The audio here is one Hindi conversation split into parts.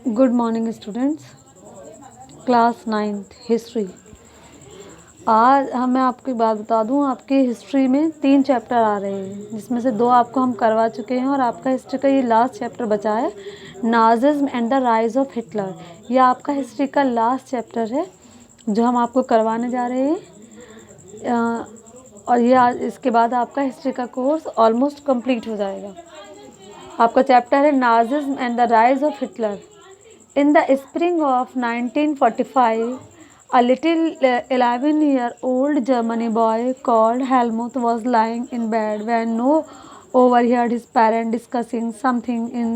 Good morning students, class 9th history. आज मैं आपको एक बात बता दूं, आपकी हिस्ट्री में 3 चैप्टर आ रहे हैं, जिसमें से 2 आपको हम करवा चुके हैं और आपका हिस्ट्री का ये लास्ट चैप्टर बचा है, Nazism and the rise of Hitler. यह आपका हिस्ट्री का लास्ट चैप्टर है जो हम आपको करवाने जा रहे हैं। और ये आज इसके बाद आपका हिस्ट्री का कोर्स ऑलमोस्ट कंप्लीट हो जाएगा। आपका चैप्टर है Nazism and the rise of Hitler. In the spring of 1945, a little 11-year-old German boy called Helmut was lying in bed when no overheard his parents discussing something in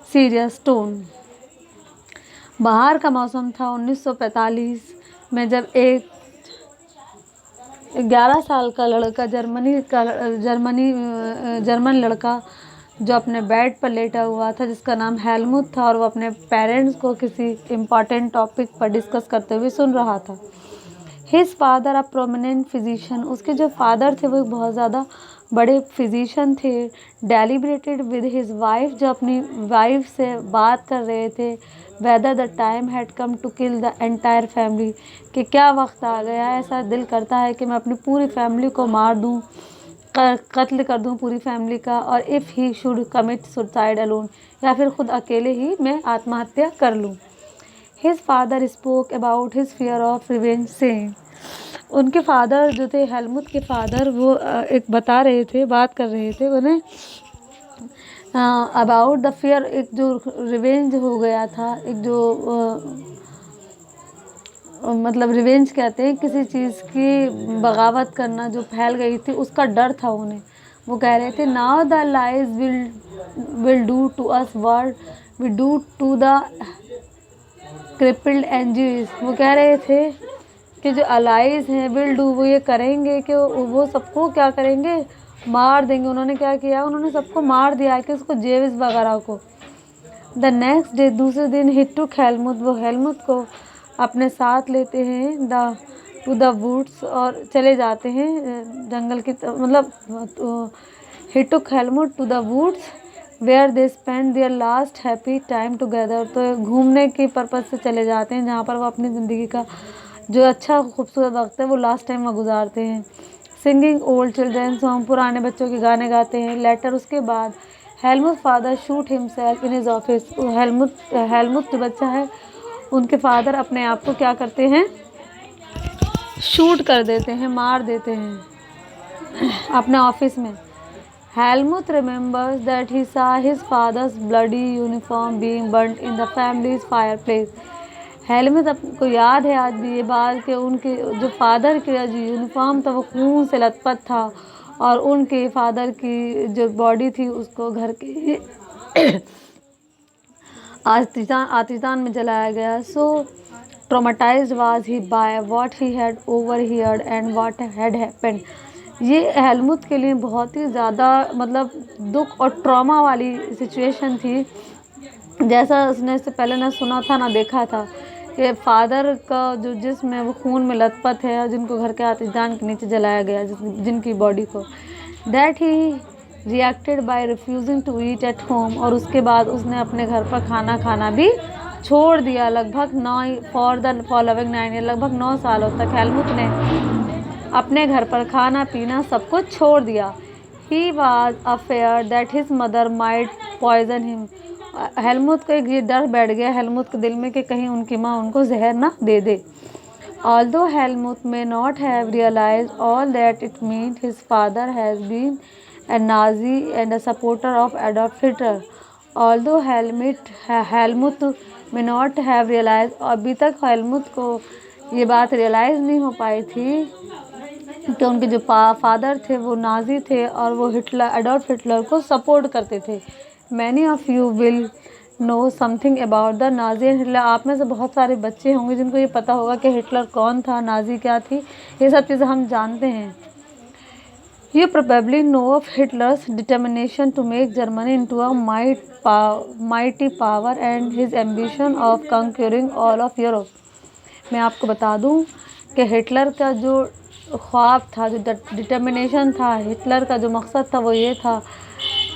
serious tone. बाहर का मौसम था 1945 में, जब एक 11 साल का लड़का जर्मन लड़का जो अपने बेड पर लेटा हुआ था, जिसका नाम हेलमुट था, और वो अपने पेरेंट्स को किसी इम्पॉर्टेंट टॉपिक पर डिस्कस करते हुए सुन रहा था। His father a prominent physician, उसके जो फादर थे वो बहुत ज़्यादा बड़े फिजिशियन थे। डेलिब्रेटेड विद हिज वाइफ, जो अपनी वाइफ से बात कर रहे थे, whether the time had come to kill the entire family, कि क्या वक्त आ गया, ऐसा दिल करता है कि मैं अपनी पूरी फैमिली को मार दूँ, कत्ल कर दूं पूरी फैमिली का। और if he should commit suicide alone, या फिर खुद अकेले ही मैं आत्महत्या कर लूं। His father spoke about his fear of revenge saying, उनके फादर जो थे, हेलमुट के फादर, वो एक बता रहे थे, बात कर रहे थे उन्हें अबाउट द फियर, एक जो रिवेंज हो गया था, एक जो मतलब रिवेंज कहते हैं किसी चीज़ की बगावत करना जो फैल गई थी, उसका डर था उन्हें। वो कह रहे थे, now the lies will do to us what we do to the crippled एनजीज। वो कह रहे थे कि जो अलाइज हैं, विल डू, वो ये करेंगे कि वो सबको क्या करेंगे, मार देंगे। उन्होंने क्या किया, उन्होंने सबको मार दिया कि उसको, जेविस वगैरह को। द नेक्स्ट डे, दूसरे दिन, ही टुक हेलमुट, वो हेलमुट को अपने साथ लेते हैं टू द वुड्स, और चले जाते हैं जंगल की, मतलब he took Helmut to the woods where they spend their last happy time together. तो घूमने के पर्पज़ से चले जाते हैं जहाँ पर वो अपनी ज़िंदगी का जो अच्छा खूबसूरत वक्त है वो लास्ट टाइम वह गुजारते हैं। सिंगिंग ओल्ड चिल्ड्रन सॉन्ग, पुराने बच्चों के गाने गाते हैं। लेटर, उसके बाद, Helmut father shoot himself in his office, Helmut जो बच्चा है, उनके फादर अपने आप को क्या करते हैं, शूट कर देते हैं, मार देते हैं अपने ऑफिस में। Helmut remembers that he saw his father's bloody uniform being burnt in the family's fireplace। Helmut को याद है आज भी ये बात कि उनके जो फादर का जो यूनिफॉर्म था वो खून से लथपथ था, और उनके फादर की जो बॉडी थी उसको घर के आतिशान में जलाया गया। So traumatised was he by what he had overheard and what had happened. ये हेलमुट के लिए बहुत ही ज़्यादा मतलब दुख और ट्रॉमा वाली सिचुएशन थी, जैसा उसने इससे पहले ना सुना था ना देखा था, कि फादर का जो जिस्म है वो खून में लथपथ है, और जिनको घर के आतिशदान के नीचे जलाया गया, जिनकी बॉडी को। That he reacted by refusing to eat at home, और उसके बाद उसने अपने घर पर खाना खाना भी छोड़ दिया। लगभग 9 फॉर द फॉलोइंग 9 ईयर, लगभग 9 सालों तक हेलमुट ने अपने घर पर खाना पीना सब कुछ छोड़ दिया। He was afraid that his mother might poison him, Helmut को एक ये डर बैठ गया हेलमुट के दिल में कि कहीं उनकी माँ उनको जहर ना दे दे। Although Helmut may not have realized all that it meant, his father has been a Nazi and a supporter of Adolf Hitler. Although Helmut may not have realized, अभी तक हेलमुट को ये बात रियलाइज़ नहीं हो पाई थी कि उनके जो फादर थे वो नाजी थे, और वो एडोल्फ हिटलर को सपोर्ट करते थे। Many of you will know something about the Nazi and Hitler, आप में से बहुत सारे बच्चे होंगे जिनको ये पता होगा कि हिटलर कौन था, नाजी क्या थी, ये सब चीज़ें हम जानते हैं। You probably know of Hitler's determination to make Germany into a mighty power and his ambition of conquering all of Europe. मैं आपको बता दूं कि हिटलर का जो ख्वाब था, जो डिटर्मिनेशन था, हिटलर का जो मकसद था वो ये था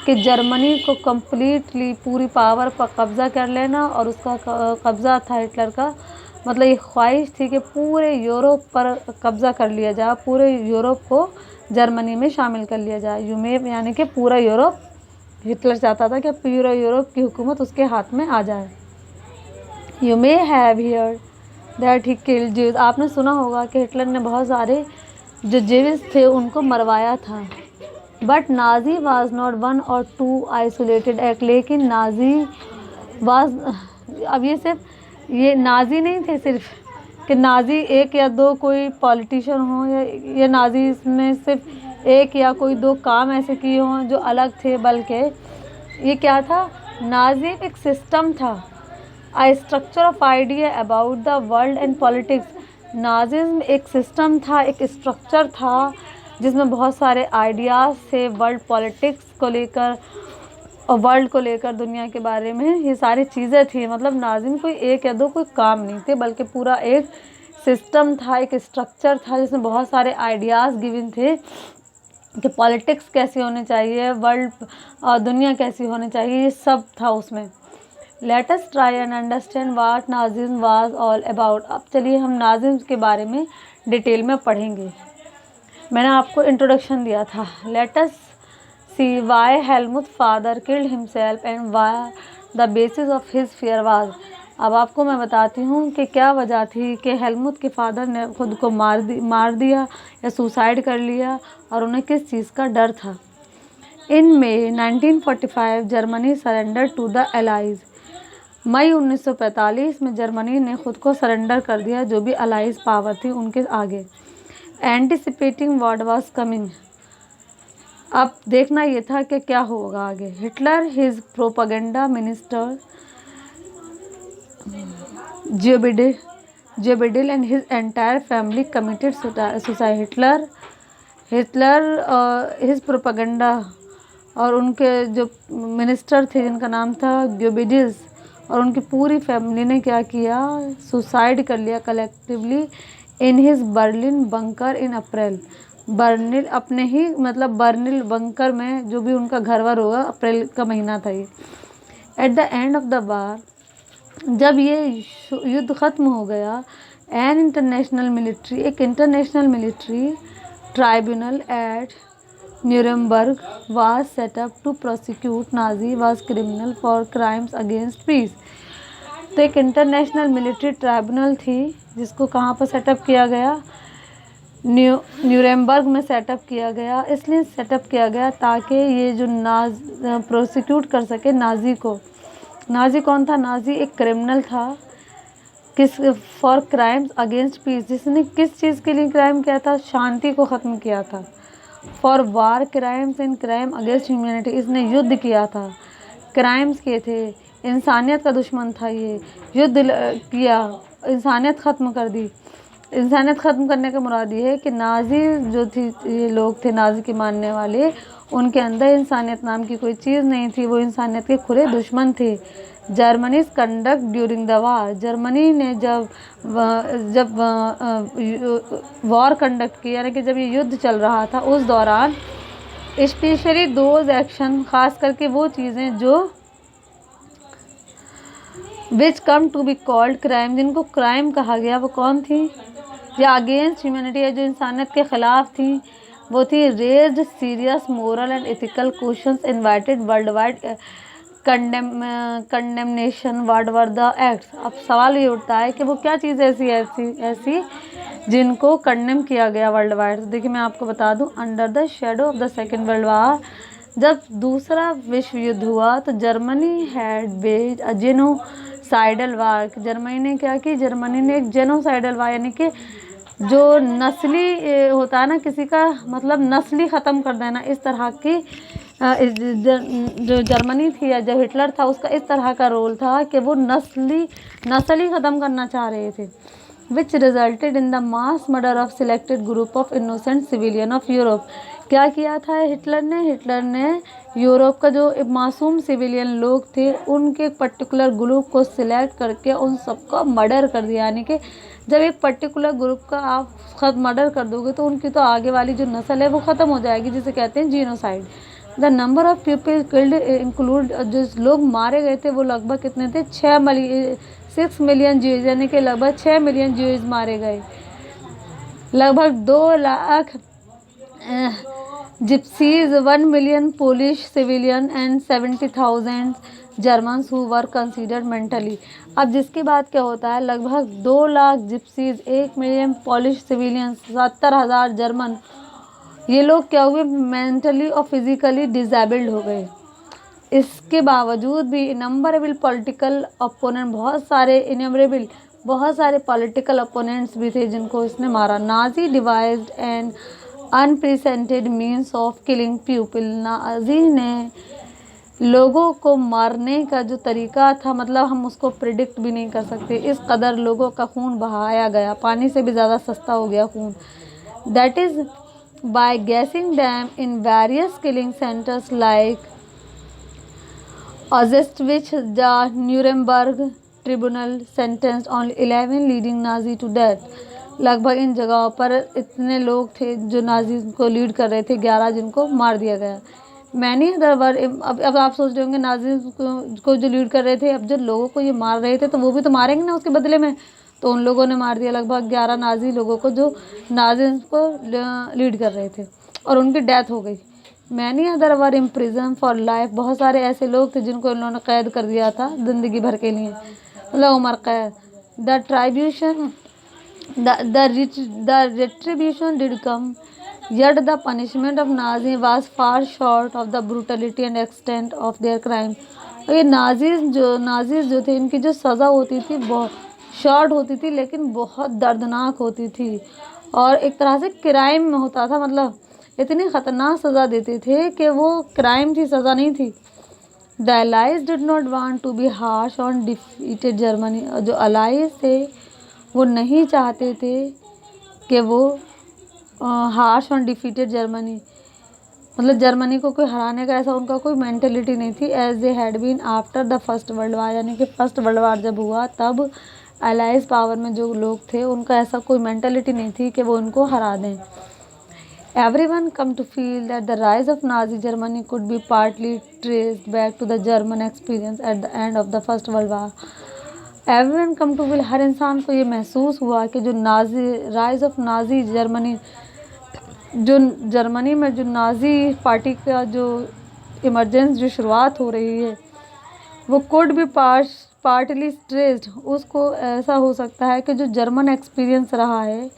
कि जर्मनी को कम्प्लीटली पूरी पावर पर कब्ज़ा कर लेना, और उसका कब्ज़ा था हिटलर का, मतलब ये ख्वाहिश थी कि पूरे यूरोप पर कब्ज़ा कर लिया जाए, पूरे यूरोप को जर्मनी में शामिल कर लिया जाए। यूमेप यानी कि पूरा यूरोप, हिटलर चाहता था कि पूरा यूरोप की हुकूमत उसके हाथ में आ जाए। You may have heard that he killed Jews, आपने सुना होगा कि हिटलर ने बहुत सारे जो ज्यूज थे उनको मरवाया था। But Nazi was not one और टू आइसोलेटेड एक्ट, लेकिन नाजी वाज, अब ये सिर्फ ये नाजी नहीं थे सिर्फ कि नाजी एक या दो कोई पॉलिटिशियन हो, या नाजी ने सिर्फ एक या कोई दो काम ऐसे किए हों जो अलग थे, बल्कि ये क्या था, नाजी एक सिस्टम था, a structure of idea about the world and politics. Nazism एक सिस्टम था, एक स्ट्रक्चर था जिसमें बहुत सारे आइडियाज़ थे वर्ल्ड पॉलिटिक्स को लेकर और वर्ल्ड को लेकर, दुनिया के बारे में ये सारी चीज़ें थी। मतलब नाजिम कोई एक या दो कोई काम नहीं थे, बल्कि पूरा एक सिस्टम था, एक स्ट्रक्चर था जिसमें बहुत सारे आइडियाज़ गिवन थे कि पॉलिटिक्स कैसी होनी चाहिए, वर्ल्ड और दुनिया कैसी होनी चाहिए, ये सब था उसमें। Let us try and understand what Nazism was all about. अब चलिए हम नाजिज्म के बारे में डिटेल में पढ़ेंगे। मैंने आपको इंट्रोडक्शन दिया था। Let us see why Helmuth father killed himself and why the basis of his fear was. अब आपको मैं बताती हूँ कि क्या वजह थी कि हेलमुथ के फादर ने खुद को मार दिया या सुसाइड कर लिया, और उन्हें किस चीज़ का डर था। In May 1945 Germany surrender to the Allies. मई 1945 में जर्मनी ने खुद को सरेंडर कर दिया जो भी अलाइज पावर थी उनके आगे। एंटिसिपेटिंग व्हाट वाज कमिंग, अब देखना ये था कि क्या होगा आगे। हिटलर, हिज प्रोपेगेंडा मिनिस्टर जोबेडिल and his entire family committed suicide. Hitler his propaganda और उनके जो मिनिस्टर थे जिनका नाम था ग्योबेडिल्स, और उनकी पूरी फैमिली ने क्या किया, सुसाइड कर लिया collectively in his Berlin bunker in April. बर्निल अपने ही मतलब बर्निल बंकर में, जो भी उनका घर वर होगा, अप्रैल का महीना था ये। At the end of the war, जब ये युद्ध ख़त्म हो गया, एक international military tribunal at Nuremberg was set up to prosecute Nazi war criminal for crimes against peace. तो एक इंटरनेशनल मिलिट्री ट्राइब्यूनल थी जिसको कहाँ पर सेटअप किया गया, न्यूरेमबर्ग में सेटअप किया गया। इसलिए सेटअप किया गया ताकि ये जो प्रोसिक्यूट कर सके नाजी को। नाजी कौन था, नाजी एक क्रिमिनल था, किस फॉर क्राइम्स अगेंस्ट पीस, जिसने किस चीज़ के लिए क्राइम किया था, शांति को ख़त्म किया था। For war crimes and crime against humanity, इसने युद्ध किया था, क्राइम्स किए थे, इंसानियत का दुश्मन था ये, युद्ध किया, इंसानियत ख़त्म कर दी। इंसानियत ख़त्म करने का मुराद ये है कि नाजी जो थी, ये लोग थे नाजी के मानने वाले, उनके अंदर इंसानियत नाम की कोई चीज़ नहीं थी, वो इंसानियत के खुले दुश्मन थे। Germany conduct during the war, Germany ने जब वॉर कंडक्ट किया, यानी कि जब ये युद्ध चल रहा था उस दौरान, स्पेशली दोज एक्शन, ख़ास करके वो चीज़ें जो which come to be called crime, जिनको क्राइम कहा गया, वो कौन थी, या अगेंस्ट ह्यूमैनिटी, या जो इंसानियत के ख़िलाफ़ थी, वो थी raised serious moral and ethical questions, invited world wide condemnation, what were the acts. अब सवाल ये उठता है कि वो क्या चीज़ ऐसी जिनको कंडेम किया गया वर्ल्ड वाइड। तो देखिए मैं आपको बता दूं, under the shadow of the second world war, जब दूसरा विश्व युद्ध हुआ तो Germany had waged a genocidal war. Germany ने क्या की, जर्मनी ने एक जेनोसाइडल वार, यानी कि जो नस्ली होता है ना किसी का, मतलब नस्ली ख़त्म कर देना, इस तरह की जो जर्मनी थी या जो हिटलर था उसका इस तरह का रोल था कि वो नस्ल ही ख़त्म करना चाह रहे थे। विच resulted in the mass murder of selected group of innocent civilian of Europe. क्या किया था हिटलर ने यूरोप का जो मासूम सिविलियन लोग थे उनके एक पर्टिकुलर ग्रुप को सिलेक्ट करके उन सबका मर्डर कर दिया। यानी कि जब एक पर्टिकुलर ग्रुप का आप मर्डर कर दोगे तो उनकी तो आगे वाली जो नस्ल है वो ख़त्म हो जाएगी, जिसे कहते हैं genocide. The number of people killed include, जो लोग मारे गए थे वो लगभग कितने थे, 6 मिलियन ज्यूज, यानी कि लगभग 6 मिलियन ज्यूज मारे गए। लगभग 2 lakh gypsies, 1 million Polish civilian and 70,000 Germans who were considered mentally. अब जिसके बाद क्या होता है, लगभग 2 lakh gypsies, 1 million polish civilians, 70,000 German, ये लोग क्या हुए, मेंटली और फिजिकली डिसेबल्ड हो गए। इसके बावजूद भी इनम्बरेबल पॉलिटिकल अपोनेंट, बहुत सारे पॉलिटिकल अपोनेंट्स भी थे जिनको इसने मारा। Nazi devised and unprecedented means of killing people, Nazi ने लोगों को मारने का जो तरीका था, मतलब हम उसको प्रिडिक्ट भी नहीं कर सकते, इस कदर लोगों का खून बहाया गया, पानी से भी ज़्यादा सस्ता हो गया खून। That is by gassing them in various killing centres like Auschwitz, the Nuremberg tribunal sentenced on 11 leading Nazi to death. लगभग इन जगहों पर इतने लोग थे जो नाजी को लीड कर रहे थे, 11 जिनको मार दिया गया। मैनी अदर वर, अब आप सोच रहे होंगे नाजी को जो लीड कर रहे थे, अब जो लोगों को ये मार रहे थे तो वो भी तो मारेंगे ना उसके बदले में, तो उन लोगों ने मार दिया लगभग 11 नाजी लोगों को जो नाजी को लीड कर रहे थे, और उनकी डेथ हो गई। Many other were in prison for life, बहुत सारे ऐसे लोग थे जिनको इन्होंने कैद कर दिया था ज़िंदगी भर के लिए, मतलब उम्र कैद। The retribution the retribution did come, yet the punishment of Nazi was far short of the brutality and extent of their crime। ये नाजीज जो थे, इनकी जो सज़ा होती थी बहुत शॉर्ट होती थी, लेकिन बहुत दर्दनाक होती थी, और एक तरह से क्राइम में होता था, मतलब इतनी ख़तरनाक सज़ा देते थे कि वो क्राइम थी, सज़ा नहीं थी। The allies did not want to be harsh on defeated Germany, जो अलाइज थे वो नहीं चाहते थे कि वो हार्श ऑन डिफीटेड जर्मनी, मतलब जर्मनी को कोई हराने का ऐसा उनका कोई मेंटेलिटी नहीं थी, as they had been after the first world war, यानी कि फर्स्ट वर्ल्ड वार जब हुआ तब अलाइज पावर में जो लोग थे उनका ऐसा कोई मेंटेलिटी नहीं थी कि वो उनको हरा दें। Everyone come to feel that the rise of Nazi Germany could be partly traced back to the German experience at the end of the First World War। Everyone come to feel, हर इंसान को ये महसूस हुआ कि जो राइज ऑफ नाजी जर्मनी, जो जर्मनी में जो नाजी पार्टी का जो इमरजेंस जो शुरुआत हो रही है, वो कुड भी पार्टली ट्रेस्ड, उसको ऐसा हो सकता है कि जो जर्मन एक्सपीरियंस रहा है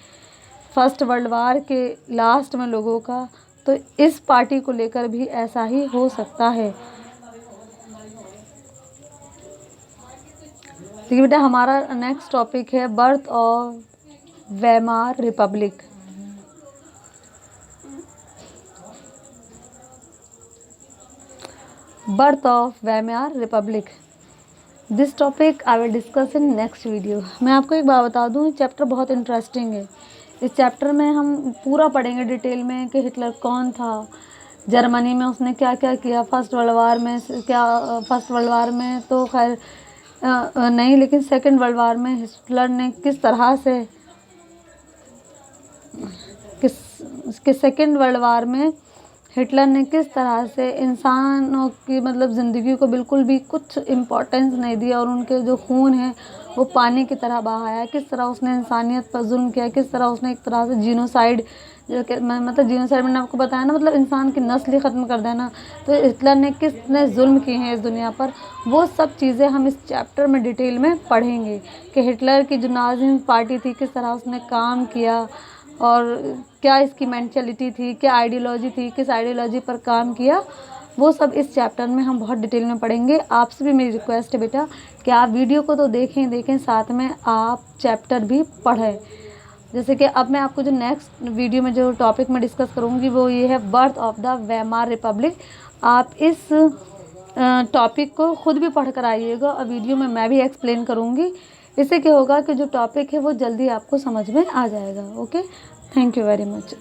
फर्स्ट वर्ल्ड वार के लास्ट में लोगों का, तो इस पार्टी को लेकर भी ऐसा ही हो सकता है। देखिए बेटा, हमारा नेक्स्ट टॉपिक है birth of Weimar Republic. Birth of Weimar Republic, this topic I will discuss in next video. मैं आपको एक बात बता दूं, चैप्टर बहुत इंटरेस्टिंग है। इस चैप्टर में हम पूरा पढ़ेंगे डिटेल में कि हिटलर कौन था, जर्मनी में उसने क्या क्या किया, फर्स्ट वर्ल्ड वार में क्या, फर्स्ट वर्ल्ड वार में तो खैर नहीं, लेकिन सेकंड वर्ल्ड वार में हिटलर ने किस तरह से सेकंड वर्ल्ड वार में हिटलर ने किस तरह से इंसानों की मतलब ज़िंदगी को बिल्कुल भी कुछ इम्पोर्टेंस नहीं दिया, और उनके जो खून है वो पानी की तरह बहाया, किस तरह उसने इंसानियत पर जुल्म किया, किस तरह उसने एक तरह से जीनोसाइड, मतलब जीनोसाइड मैंने आपको बताया ना, मतलब इंसान की नस्ल ही ख़त्म कर देना, तो हिटलर ने कितने जुल्म किए हैं इस दुनिया पर, वो सब चीज़ें हम इस चैप्टर में डिटेल में पढ़ेंगे कि हिटलर की जो नाज़ी पार्टी थी किस तरह उसने काम किया, और क्या इसकी मेंटलिटी थी, क्या आइडियोलॉजी थी, किस आइडियोलॉजी पर काम किया, वो सब इस चैप्टर में हम बहुत डिटेल में पढ़ेंगे। आपसे भी मेरी रिक्वेस्ट है बेटा कि आप वीडियो को तो देखें साथ में आप चैप्टर भी पढ़ें। जैसे कि अब मैं आपको जो नेक्स्ट वीडियो में जो टॉपिक में डिस्कस करूँगी वो ये है birth of the Weimar Republic. आप इस टॉपिक को खुद भी पढ़ कर आइएगा, और वीडियो में मैं भी एक्सप्लेन करूँगी। इससे क्या होगा कि जो टॉपिक है वो जल्दी आपको समझ में आ जाएगा। Okay, thank you very much.